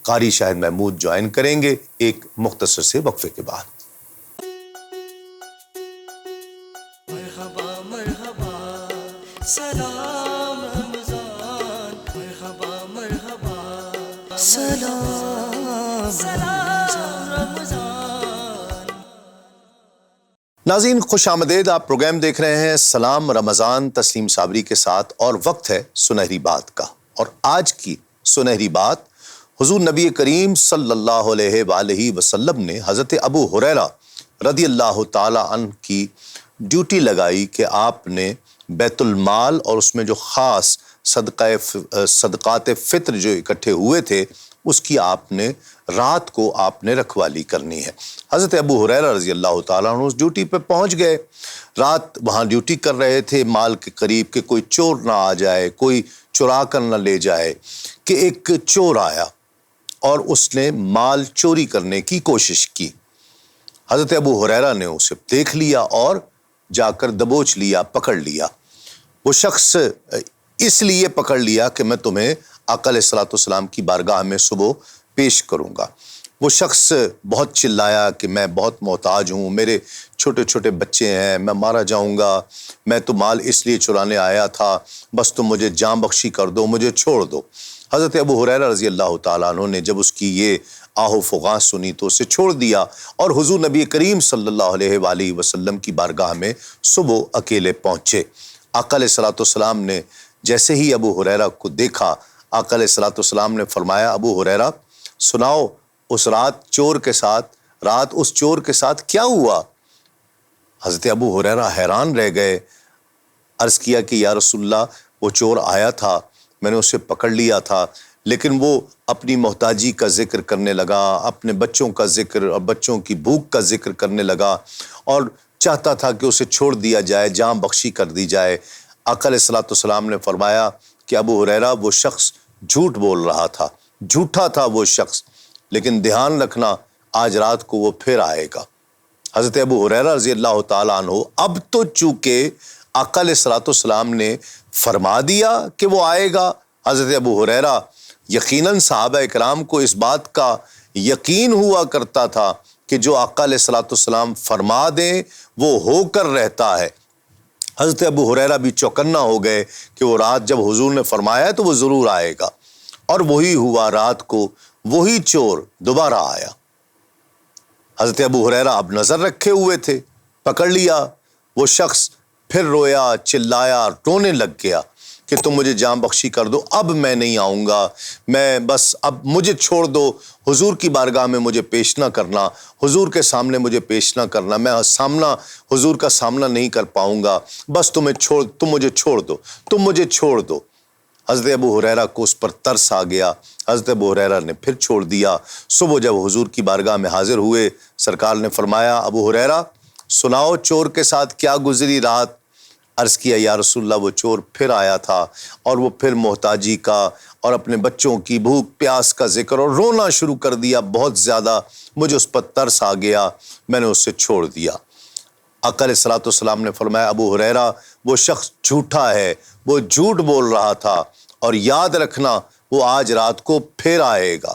قاری شاہد محمود جوائن کریں گے ایک مختصر سے وقفے کے بعد. مرحبا مرحبا سلام رمضان، مرحبا مرحبا سلام سلام رمضان. ناظرین خوش آمدید، آپ پروگرام دیکھ رہے ہیں سلام رمضان تسلیم صابری کے ساتھ، اور وقت ہے سنہری بات کا. اور آج کی سنہری بات حضور نبی کریم صلی اللہ علیہ وآلہ وسلم نے حضرت ابو ہریرہ رضی اللہ تعالی عنہ کی ڈیوٹی لگائی کہ آپ نے بیت المال اور اس میں جو خاص صدقات فطر جو اکٹھے ہوئے تھے اس کی آپ نے رات کو آپ نے رکھوالی کرنی ہے۔ حضرت ابو ہریرہ رضی اللہ تعالیٰ عنہ اس ڈیوٹی پہ پہنچ گئے، رات وہاں ڈیوٹی کر رہے تھے مال کے قریب کہ کوئی چور نہ آ جائے، کوئی چرا کر نہ لے جائے، کہ ایک چور آیا اور اس نے مال چوری کرنے کی کوشش کی۔ حضرت ابو ہریرہ نے اسے دیکھ لیا اور جا کر دبوچ لیا، پکڑ لیا۔ وہ شخص اس لیے پکڑ لیا کہ میں تمہیں آقا علیہ الصلوۃ والسلام کی بارگاہ میں صبح پیش کروں گا۔ وہ شخص بہت چلایا کہ میں بہت محتاج ہوں، میرے چھوٹے چھوٹے بچے ہیں، میں مارا جاؤں گا، میں تو مال اس لیے چرانے آیا تھا، بس تم مجھے جاں بخشی کر دو، مجھے چھوڑ دو۔ حضرت ابو ہریرہ رضی اللہ تعالیٰ عنہ نے جب اس کی یہ آہ و فغاں سنی تو اسے چھوڑ دیا اور حضور نبی کریم صلی اللہ علیہ وآلہ وسلم کی بارگاہ میں صبح اکیلے پہنچے۔ آقا علیہ الصلوۃ والسلام نے جیسے ہی ابو ہریرہ کو دیکھا، آقا علیہ الصلوۃ والسلام نے فرمایا، ابو ہریرہ سناؤ اس رات اس چور کے ساتھ کیا ہوا؟ حضرت ابو ہریرہ حیران رہ گئے، عرض کیا کہ یا رسول اللہ وہ چور آیا تھا، میں نے اسے پکڑ لیا تھا، لیکن وہ اپنی محتاجی کا ذکر کرنے لگا، اپنے بچوں کا ذکر اور بچوں کی بھوک کا ذکر کرنے لگا اور چاہتا تھا کہ اسے چھوڑ دیا جائے، جاں بخشی کر دی جائے۔ آقا علیہ الصلوۃ والسلام نے فرمایا کہ ابو ہریرہ وہ شخص جھوٹ بول رہا تھا، جھوٹا تھا وہ شخص، لیکن دھیان رکھنا آج رات کو وہ پھر آئے گا۔ حضرت ابو ہریرہ رضی اللہ تعالیٰ عنہ اب تو چونکہ آقا علیہ الصلوۃ والسلام نے فرما دیا کہ وہ آئے گا، حضرت ابو ہریرہ یقیناً صحابہ اکرام کو اس بات کا یقین ہوا کرتا تھا کہ جو آقا علیہ الصلوۃ والسلام فرما دیں وہ ہو کر رہتا ہے۔ حضرت ابو ہریرہ بھی چوکنا ہو گئے کہ وہ رات جب حضور نے فرمایا تو وہ ضرور آئے گا، اور وہی ہوا، رات کو وہی چور دوبارہ آیا۔ حضرت ابو ہریرہ اب نظر رکھے ہوئے تھے، پکڑ لیا، وہ شخص پھر رویا، چلایا، رونے لگ گیا کہ تم مجھے جاں بخشی کر دو، اب میں نہیں آؤں گا، میں بس اب مجھے چھوڑ دو، حضور کی بارگاہ میں مجھے پیش نہ کرنا، حضور کے سامنے مجھے پیش نہ کرنا، میں حضور کا سامنا نہیں کر پاؤں گا، بس تم مجھے چھوڑ دو، تم مجھے چھوڑ دو۔ حضرت ابو ہریرہ کو اس پر ترس آ گیا، حضرت ابو ہریرہ نے پھر چھوڑ دیا۔ صبح جب حضور کی بارگاہ میں حاضر ہوئے، سرکار نے فرمایا، ابو ہریرہ سناؤ چور کے ساتھ کیا گزری رات؟ عرض کیا یا رسول اللہ وہ چور پھر آیا تھا اور وہ پھر محتاجی کا اور اپنے بچوں کی بھوک پیاس کا ذکر اور رونا شروع کر دیا بہت زیادہ، مجھے اس پر ترس آ گیا، میں نے اسے چھوڑ دیا۔ آقا علیہ الصلوۃ والسلام نے فرمایا، ابو ہریرہ وہ شخص جھوٹا ہے، وہ جھوٹ بول رہا تھا، اور یاد رکھنا وہ آج رات کو پھر آئے گا۔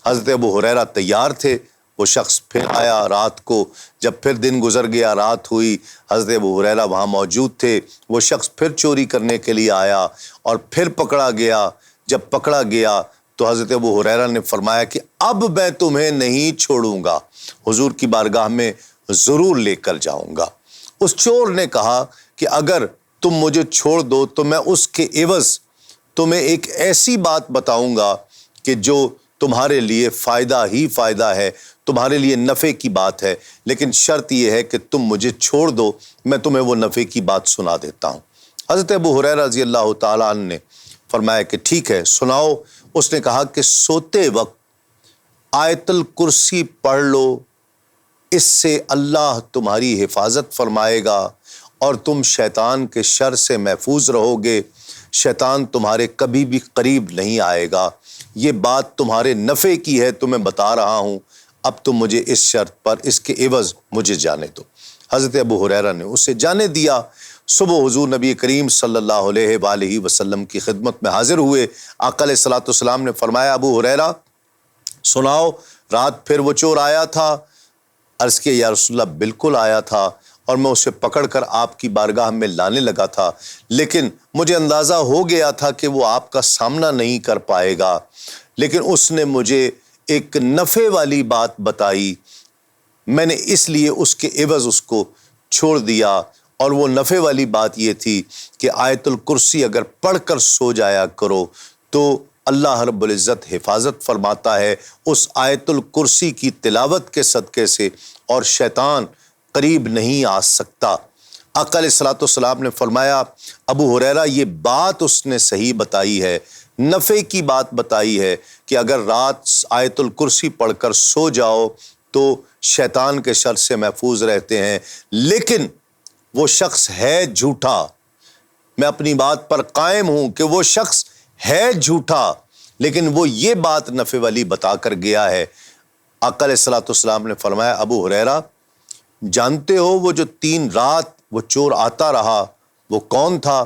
حضرت ابو ہریرہ تیار تھے، وہ شخص پھر آیا رات کو، جب پھر دن گزر گیا، رات ہوئی، حضرت ابو ہریرہ وہاں موجود تھے، وہ شخص پھر چوری کرنے کے لیے آیا اور پھر پکڑا گیا۔ جب پکڑا گیا تو حضرت ابو ہریرہ نے فرمایا کہ اب میں تمہیں نہیں چھوڑوں گا، حضور کی بارگاہ میں ضرور لے کر جاؤں گا۔ اس چور نے کہا کہ اگر تم مجھے چھوڑ دو تو میں اس کے عوض تمہیں ایک ایسی بات بتاؤں گا کہ جو تمہارے لیے فائدہ ہی فائدہ ہے، تمہارے لیے نفع کی بات ہے، لیکن شرط یہ ہے کہ تم مجھے چھوڑ دو، میں تمہیں وہ نفع کی بات سنا دیتا ہوں۔ حضرت ابو ہریرہ رضی اللہ تعالیٰ عنہ نے فرمایا کہ ٹھیک ہے سناؤ۔ اس نے کہا کہ سوتے وقت آیت الکرسی پڑھ لو، اس سے اللہ تمہاری حفاظت فرمائے گا اور تم شیطان کے شر سے محفوظ رہو گے، شیطان تمہارے کبھی بھی قریب نہیں آئے گا، یہ بات تمہارے نفع کی ہے، تمہیں بتا رہا ہوں، اب تم مجھے اس شرط پر اس کے عوض مجھے جانے دو۔ حضرت ابو ہریرہ نے اسے جانے دیا۔ صبح حضور نبی کریم صلی اللہ علیہ وآلہ وسلم کی خدمت میں حاضر ہوئے۔ آقا علیہ الصلوۃ والسلام نے فرمایا، ابو ہریرہ سناؤ رات پھر وہ چور آیا تھا؟ عرض کیا یا رسول اللہ بالکل آیا تھا، اور میں اسے پکڑ کر آپ کی بارگاہ میں لانے لگا تھا، لیکن مجھے اندازہ ہو گیا تھا کہ وہ آپ کا سامنا نہیں کر پائے گا، لیکن اس نے مجھے ایک نفع والی بات بتائی، میں نے اس لیے اس کے عوض اس کو چھوڑ دیا، اور وہ نفع والی بات یہ تھی کہ آیت الکرسی اگر پڑھ کر سو جایا کرو تو اللہ رب العزت حفاظت فرماتا ہے اس آیت الکرسی کی تلاوت کے صدقے سے، اور شیطان قریب نہیں آ سکتا۔ آقا علیہ الصلوۃ والسلام نے فرمایا، ابو ہریرہ یہ بات اس نے صحیح بتائی ہے، نفع کی بات بتائی ہے کہ اگر رات آیت الکرسی پڑھ کر سو جاؤ تو شیطان کے شر سے محفوظ رہتے ہیں، لیکن وہ شخص ہے جھوٹا. میں اپنی بات پر قائم ہوں کہ وہ شخص ہے جھوٹا، لیکن وہ یہ بات نفع والی بتا کر گیا ہے. آقا علیہ الصلوۃ والسلام نے فرمایا، ابو ہریرہ جانتے ہو وہ جو 3 رات وہ چور آتا رہا وہ کون تھا؟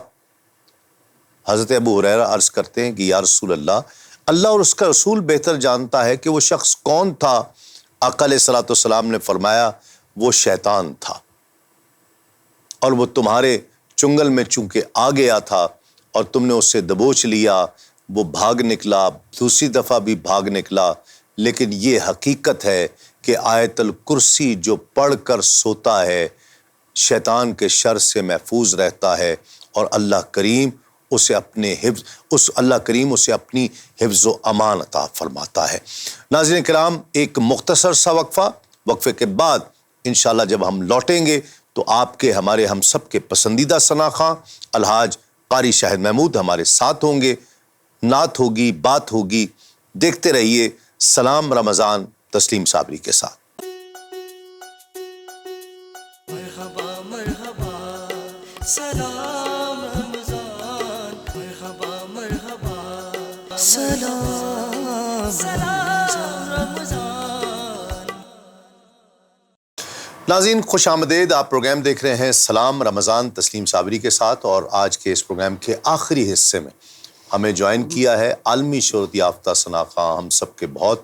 حضرت ابو ہریرہ عرض کرتے ہیں کہ یا رسول اللہ اور اس کا رسول بہتر جانتا ہے کہ وہ شخص کون تھا. آقا علیہ الصلوۃ والسلام نے فرمایا، وہ شیطان تھا، اور وہ تمہارے چنگل میں چونکہ آ گیا تھا اور تم نے اسے دبوچ لیا، وہ بھاگ نکلا، دوسری دفعہ بھی بھاگ نکلا. لیکن یہ حقیقت ہے کہ آیت الکرسی جو پڑھ کر سوتا ہے شیطان کے شر سے محفوظ رہتا ہے، اور اللہ کریم اسے اپنے اپنی حفظ و امان عطا فرماتا ہے. ناظرین کرام، ایک مختصر سا وقفے کے بعد انشاءاللہ جب ہم لوٹیں گے تو آپ کے ہمارے ہم سب کے پسندیدہ ثنا خواں الحاج قاری شاہد محمود ہمارے ساتھ ہوں گے. نعت ہوگی، بات ہوگی. دیکھتے رہیے سلام رمضان تسلیم صابری کے ساتھ. مرحبا مرحبا سلام رمضان، مرحبا مرحبا سلام رمضان. ناظرین خوش آمدید. آپ پروگرام دیکھ رہے ہیں سلام رمضان تسلیم صابری کے ساتھ، اور آج کے اس پروگرام کے آخری حصے میں ہمیں جوائن کیا ہے عالمی شہرت یافتہ ثنا خواں، ہم سب کے بہت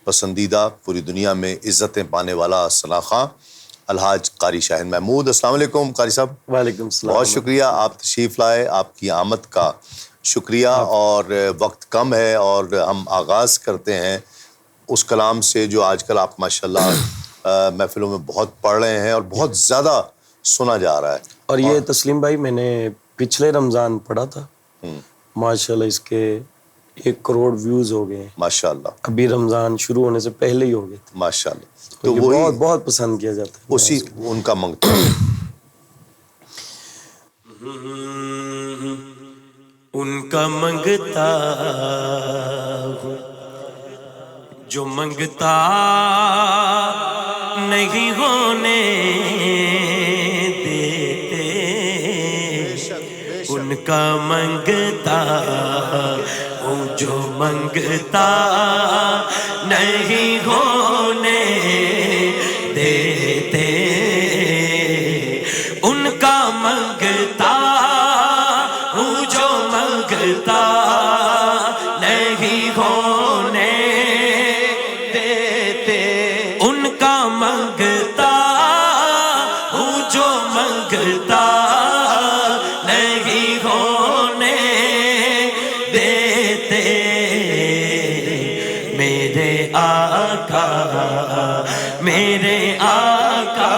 پسندیدہ، پوری دنیا میں عزتیں پانے والا ثنا خواں الحاج قاری شاہد محمود. السلام علیکم قاری صاحب. وعلیکم السلام. بہت شکریہ آپ تشریف لائے، آپ کی آمد کا شکریہ. اور وقت کم ہے اور ہم آغاز کرتے ہیں اس کلام سے جو آج کل آپ ماشاءاللہ محفلوں میں بہت پڑھ رہے ہیں اور بہت زیادہ سنا جا رہا ہے. اور یہ تسلیم بھائی میں نے پچھلے رمضان پڑھا تھا، ماشاءاللہ اس کے 1 کروڑ ویوز ہو گئے ہیں ماشاءاللہ. ابھی رمضان شروع ہونے سے پہلے ہی ہو گئے تھے. ماشاءاللہ. تو بہت بہت پسند کیا جاتا ہے. اسی ان کا منگتا ان کا منگتا ہوں جو منگتا نہیں ہونے دیتے، ان کا منگتا ہوں جو منگتا نہیں ہونے دیتے، ان کا منگتا ہوں جو منگتا نہیں ہونے دیتے، ان کا منگتا ہوں جو منگتا نہیں ہونے دیتے. میرے آقا میرے آقا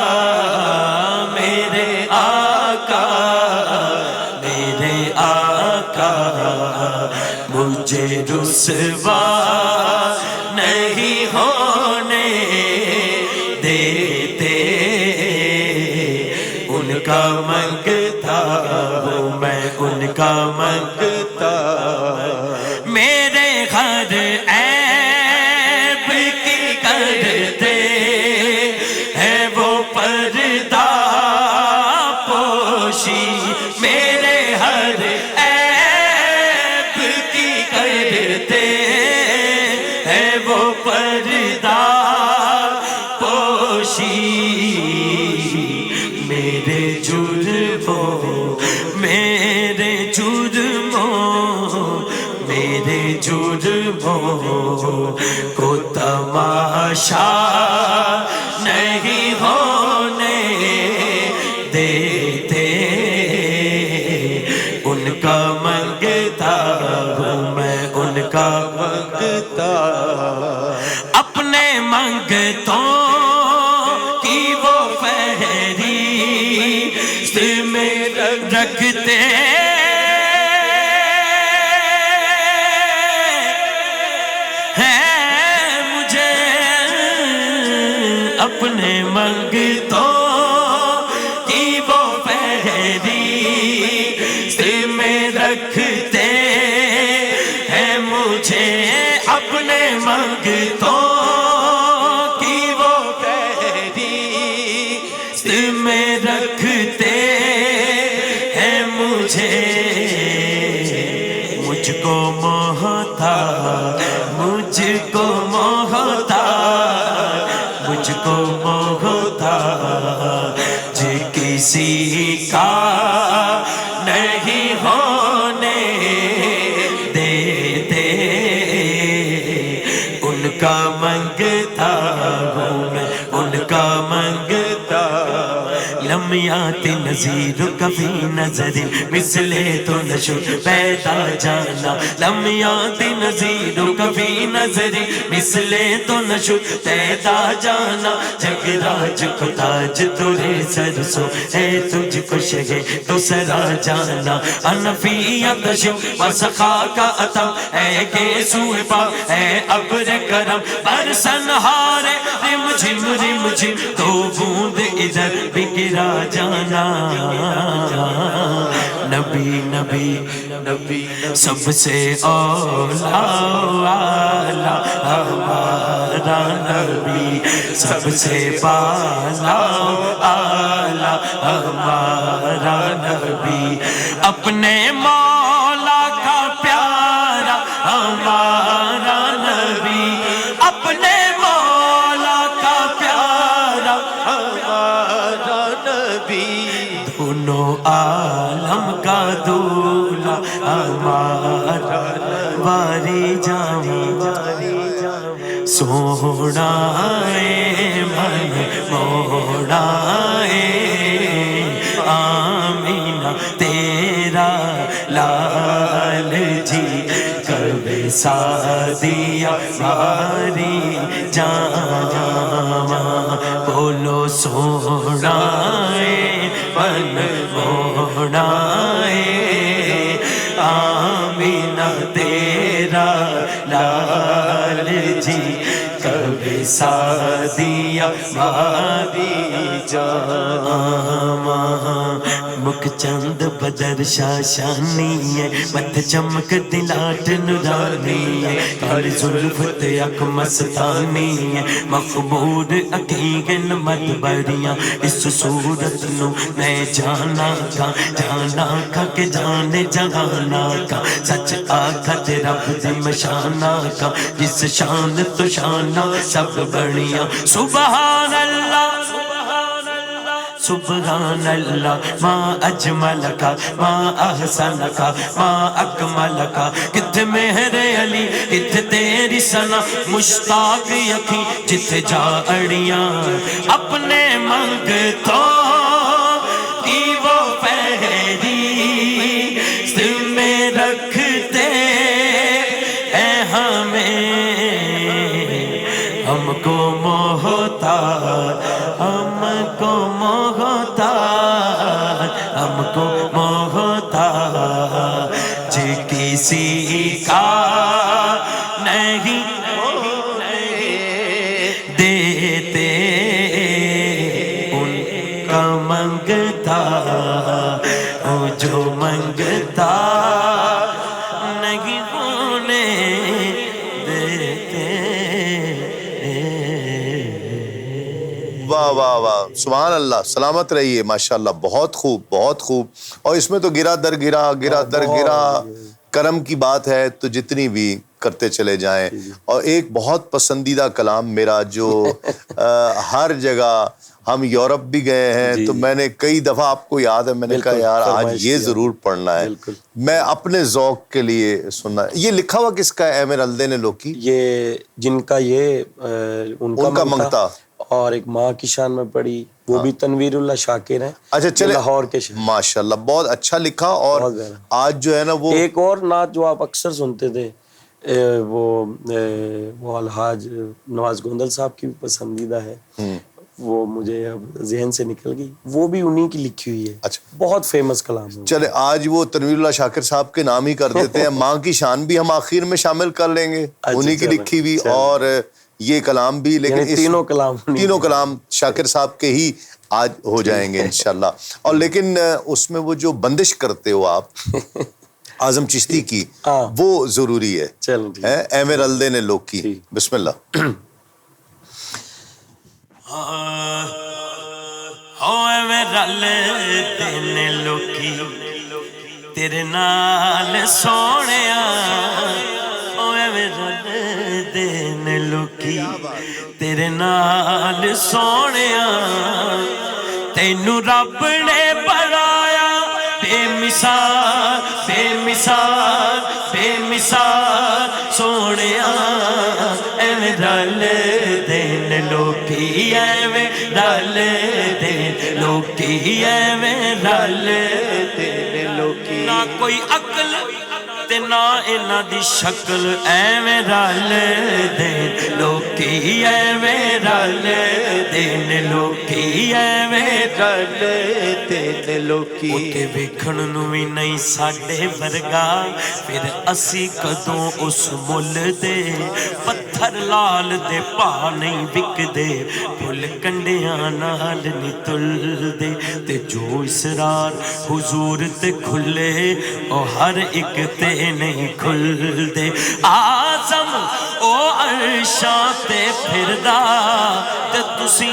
میرے آقا میرے آقا مجھے رسوا نہیں ہونے دیتے، ان کا منگتا ہوں میں ان کا منگتا. میرے گھر عیب کی کرتے ہیں وہ پردہ پوشی، میرے ہر عیب کی کرتے ہیں وہ پردہ پوشی. میرے جرموں میرے جرموں میرے جرموں کو تماشا نہیں ہونے دیتے، ان کا منگتا ہوں میں ان کا منگتا. اپنے منگتوں کی وہ فہرست میں رکھتے ہیں مجھے، اپنے منگتوں کی وہ فہرست میں رکھتے مجھ کو محتاج کسی کا نہیں ہونے دیتے، ان کا منگتا ہوں میں، ان کا منگتا، لم یات نظیر کبھی نظر مثل تو نشو پیدا جانا، لم یات نظیر کبھی نظر مثل تو نشو پیدا جانا، جگ راج کو تاج تورے سر سو ہے تجھ کو شہ دوسرا جانا، انفیت شو وسخا کا عطا ہے کہ سوئے پا ہے ابر کرم برسن ہارے رم جھم دو بوند ادھر بھی گرا جانا، نبی نبی نبی سب سے اولا والا ہمارا نبی، سب سے بالا اعلیٰ ہمارا نبی، اپنے مولا کا پیارا ہمارا نبی، اپنے مولا کا پیارا ہمارا نبی، دونوں عالم کا دولہ ہمارا باری جامی سونا من موڑا آمینہ تیرا لال جی کب سادیا باری جاما، بولو سونا من موڑا آمینہ تیرا لال جی کب سادیا باری جاما، مکھ چند بدر شاشانی ہے، مت چمک دلاٹ نورانی ہے، کالی زلفت اک مستانی ہے، مخمور عقیقن مدبریاں، اس صورت نو میں جانا کا کہ جانے جہانا کا، سچ آکھت رب دی مشانہ کا، جس شان تو شانہ سب بڑیاں، سبحان اللہ سبحان اللہ، ما اجمل کا ما احسن کا ما اکمل کا، کتھ مہر علی کتھ تیری ثنا، مشتاق یقین جتھے جا اڑیاں، اپنے منگتوں کی وہ پہری سر میں رکھتے ہیں ہمیں، ہم کو محتاج، ہم کو محتاج، ہم کو محتاج کسی کا نہیں دیتے، ان کا منگتا وہ جو منگتا نہیں ہونے دیتے۔ واہ واہ واہ، سبحان اللہ، سلامت رہیے، ماشاءاللہ، بہت خوب بہت خوب۔ اور اس میں تو گرا در گرا گرا در گرا کرم کی بات ہے تو جتنی بھی کرتے چلے جائیں۔ اور ایک بہت پسندیدہ کلام میرا جو ہر جگہ، ہم یورپ بھی گئے ہیں تو میں نے کئی دفعہ، آپ کو یاد ہے میں نے کہا یار آج یہ ضرور پڑھنا ہے، میں اپنے ذوق کے لیے سننا۔ یہ لکھا ہوا کس کا ہے؟ احمد الدین لوکی، یہ جن کا یہ ان کا منگتا، اور ایک ماں کی شان میں پڑھی، وہ بھی تنویر اللہ شاکر ہیں، اچھا چلے، لاہور کے شہر، ماشاءاللہ بہت اچھا لکھا۔ اور آج جو ہے نا وہ ایک اور نعت جو آپ اکثر سنتے تھے، وہ الحاج نواز گوندل صاحب کی بھی پسندیدہ ہے، وہ مجھے اب ذہن سے نکل گئی، وہ بھی انہی کی لکھی ہوئی ہے، اچھا بہت فیمس کلام ہے۔ چلے آج وہ تنویر اللہ شاکر صاحب کے نام ہی کر دیتے ہیں، ماں کی شان بھی ہم آخر میں شامل کر لیں گے، انہی کی لکھی بھی اور یہ کلام بھی، لیکن تینوں کلام شاکر صاحب کے ہی آج ہو جائیں گے انشاءاللہ۔ اور لیکن اس میں وہ جو بندش کرتے ہو آپ اعظم چشتی کی، وہ ضروری ہے، احمد الدین لوکی، بسم اللہ۔ احمد الدین لوکی تیرے نال سونیا، احمد الدین لوکی تیرے نال سونیا تینو رب نے بنایا بے مثال بے مثال بے مثال سونیا ایویں رل دین لوکی ایویں رل دین لوکی ایویں رل دین لوکی نہ کوئی عقل تے نہ انہاں دی شکل ایویں رل دین لوکی ایویں رل دین لوکی ایویں رل دین لوکی اُتے ویکھن نوں وی نہیں ساڈے ورگا پھر اسی کدوں اس مل دے پتھر لال دے پا نہیں وکدے پھل کنڈیاں نال نہیں تلدے تے جو اسرار حضور تے کھلے او ہر ایک تے نہیں کھلدے آزم او عرشاں تے پھردا تے تسی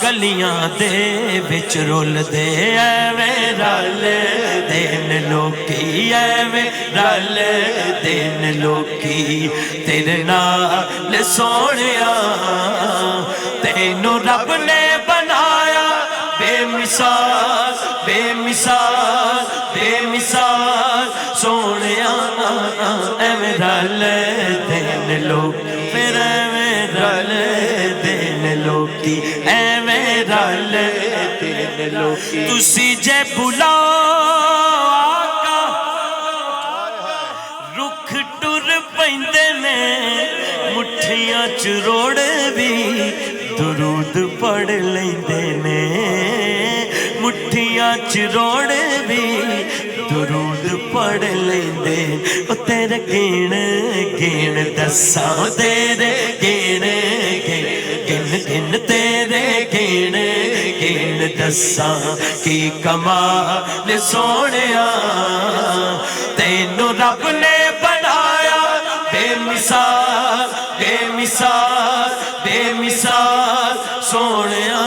گلیاں دے وچ رول دے ایویں رل دین لوکی ایویں رل دین لوکی تیرے نال سونیا تینوں رب نے بنایا بے مثال بے مثال بے مثال سونیا ایویں رل دین لوکی پھر ایویں رل دین لوکی ایویں رل دین لوکی تسی جے بلاؤ آقا رکھ ٹر پیندے نے مٹھیاں چ روڑ بھی درود پڑھ لیندے نے مٹھیاں چ روڑ بھی درود پڑھ لیندے او تیرے گین گین دساں تیرے گین گین گن گن تیرے گین گین دساں کی کمال سونیا تینوں رب نے بنایا بے مثال بے مثال بے مثال سونیا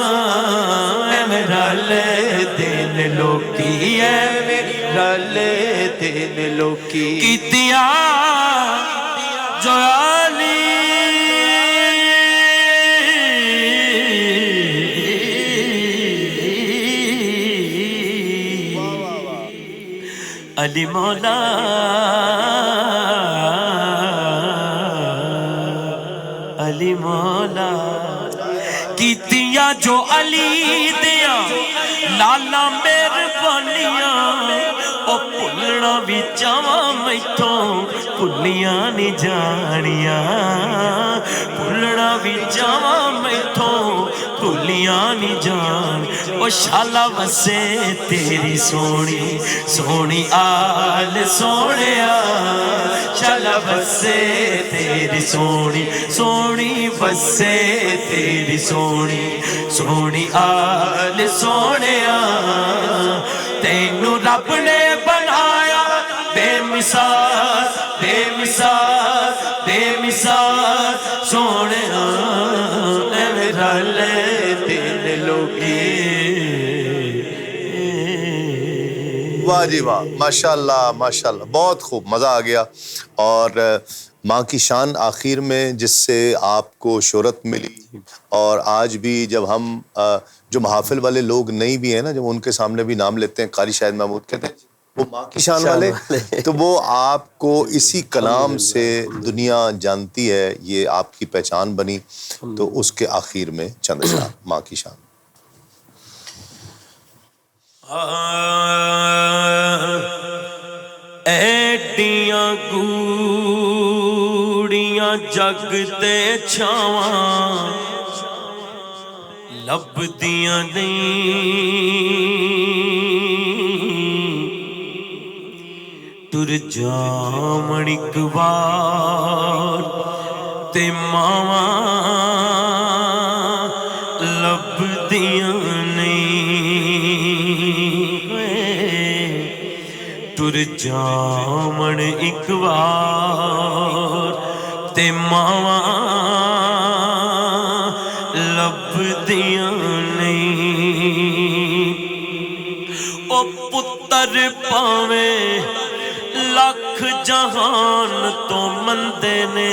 ایویں رل دین لوکی ایویں رل دین لوکی کیتیاں جو علی علی مولا علی مولا کیتیاں جو علی دیاں لالا مہربانیاں او بھلنا بھی چاواں میتھوں بھلیاں نہیں جانیاں بھلنا بھی چاواں میتھوں بھلیاں نہیں جان او شالا وسے تیری سونی سونی آل سونیا شالا وسے تیری سونی سونی وسے تیری سونی سونی آل سونیا تینوں رب نے بنایا بے مثال بے مثال بے مثال سونیا ایویں رل دین لوکی واہ جی واہ ماشاءاللہ ماشاءاللہ بہت خوب مزہ آ گیا اور ماں کی شان آخر میں جس سے آپ کو شہرت ملی اور آج بھی جب ہم جو محافل والے لوگ نہیں بھی ہیں نا جب ان کے سامنے بھی نام لیتے ہیں قاری شاہد محمود کہتے ہیں وہ ماں کی شان والے تو وہ آپ کو اسی کلام سے دنیا جانتی ہے یہ آپ کی پہچان بنی تو اس کے آخر میں چند اشعار ماں کی شان ایڈیاں گوڑیاں جگ تے چھاواں لبدیاں نہیں تر جامن ایک بار تے ماواں لبدیاں تر جامن ایک بار تے ماواں لبدیاں نہیں او پتر پاویں لکھ جہان تو مندے نے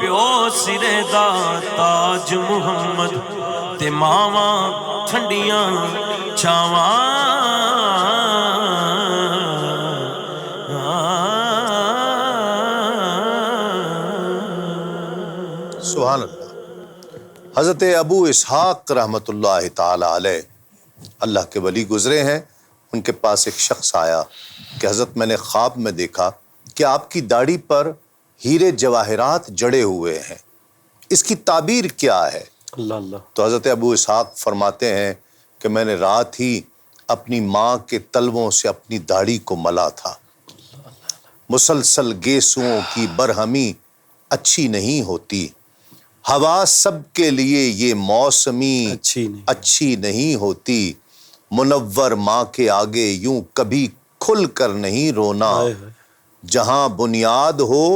پیو سرے دا تاج محمد تے ماواں ٹھنڈیاں چھاواں سبحان اللہ. حضرت ابو اسحاق رحمۃ اللہ تعالی علیہ اللہ کے ولی گزرے ہیں. ان کے پاس ایک شخص آیا کہ حضرت میں نے خواب میں دیکھا کہ آپ کی داڑھی پر ہیرے جواہرات جڑے ہوئے ہیں، اس کی تعبیر کیا ہے؟ اللہ اللہ. تو حضرت ابو اسحاق فرماتے ہیں کہ میں نے رات ہی اپنی ماں کے تلووں سے اپنی داڑھی کو ملا تھا. مسلسل گیسوؤں کی برہمی اچھی نہیں ہوتی، ہوا سب کے لیے یہ موسمی اچھی نہیں ہوتی، منور ماں کے آگے یوں کبھی کھل کر نہیں رونا، جہاں بنیاد ہو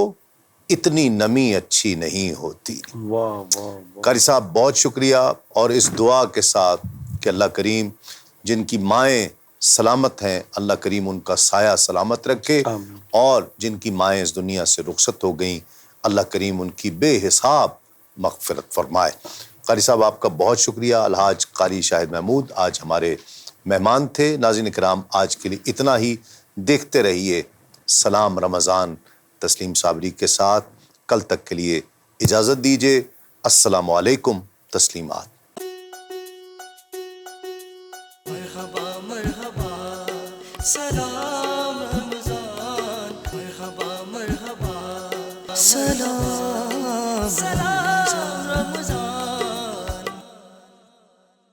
اتنی نمی اچھی نہیں ہوتی. واہ واہ. قاری صاحب بہت شکریہ، اور اس دعا کے ساتھ کہ اللہ کریم جن کی مائیں سلامت ہیں اللہ کریم ان کا سایہ سلامت رکھے، اور جن کی مائیں اس دنیا سے رخصت ہو گئیں اللہ کریم ان کی بے حساب مغفرت فرمائے. قاری صاحب آپ کا بہت شکریہ. الحاج قاری شاہد محمود آج ہمارے مہمان تھے. ناظرین کرام آج کے لیے اتنا ہی. دیکھتے رہیے سلام رمضان تسلیم صابری کے ساتھ. کل تک کے لیے اجازت دیجیے. السلام علیکم. تسلیمات. مرحبا مرحبا سلام رمضان، مرحبا مرحبا سلام رمضان.